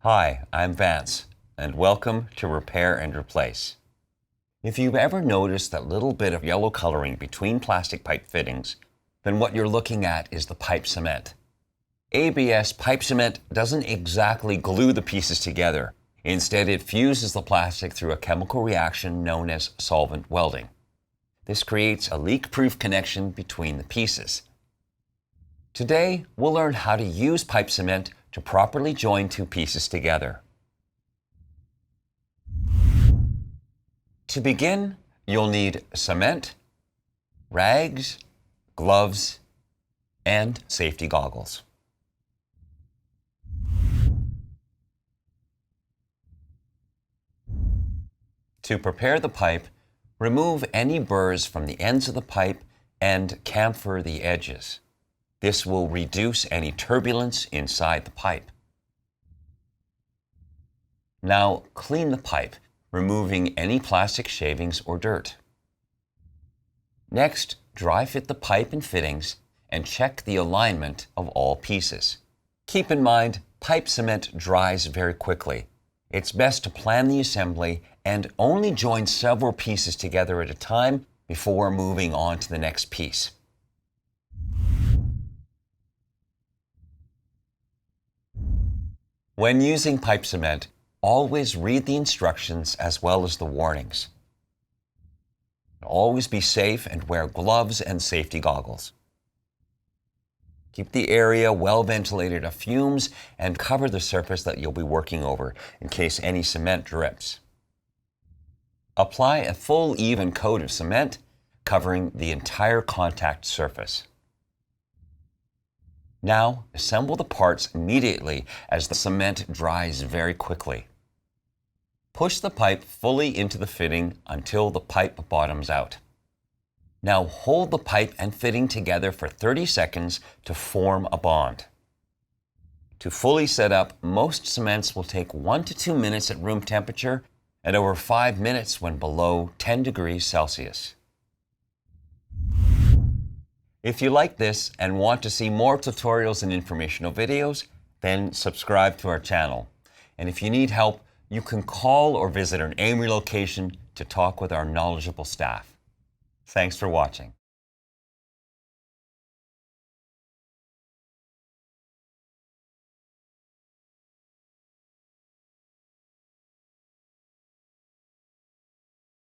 Hi, I'm Vance, and welcome to Repair and Replace. If you've ever noticed that little bit of yellow coloring between plastic pipe fittings, then what you're looking at is the pipe cement. ABS pipe cement doesn't exactly glue the pieces together. Instead, it fuses the plastic through a chemical reaction known as solvent welding. This creates a leak-proof connection between the pieces. Today, we'll learn how to use pipe cement to properly join two pieces together. To begin, you'll need cement, rags, gloves, and safety goggles. To prepare the pipe, remove any burrs from the ends of the pipe and chamfer the edges. This will reduce any turbulence inside the pipe. Now clean the pipe, removing any plastic shavings or dirt. Next, dry fit the pipe and fittings and check the alignment of all pieces. Keep in mind, pipe cement dries very quickly. It's best to plan the assembly and only join several pieces together at a time before moving on to the next piece. When using pipe cement, always read the instructions as well as the warnings. Always be safe and wear gloves and safety goggles. Keep the area well ventilated of fumes and cover the surface that you'll be working over in case any cement drips. Apply a full even coat of cement, covering the entire contact surface. Now, assemble the parts immediately as the cement dries very quickly. Push the pipe fully into the fitting until the pipe bottoms out. Now hold the pipe and fitting together for 30 seconds to form a bond. To fully set up, most cements will take 1 to 2 minutes at room temperature and over 5 minutes when below 10 degrees Celsius. If you like this and want to see more tutorials and informational videos, then subscribe to our channel. And if you need help, you can call or visit an AMRE location to talk with our knowledgeable staff. Thanks for watching.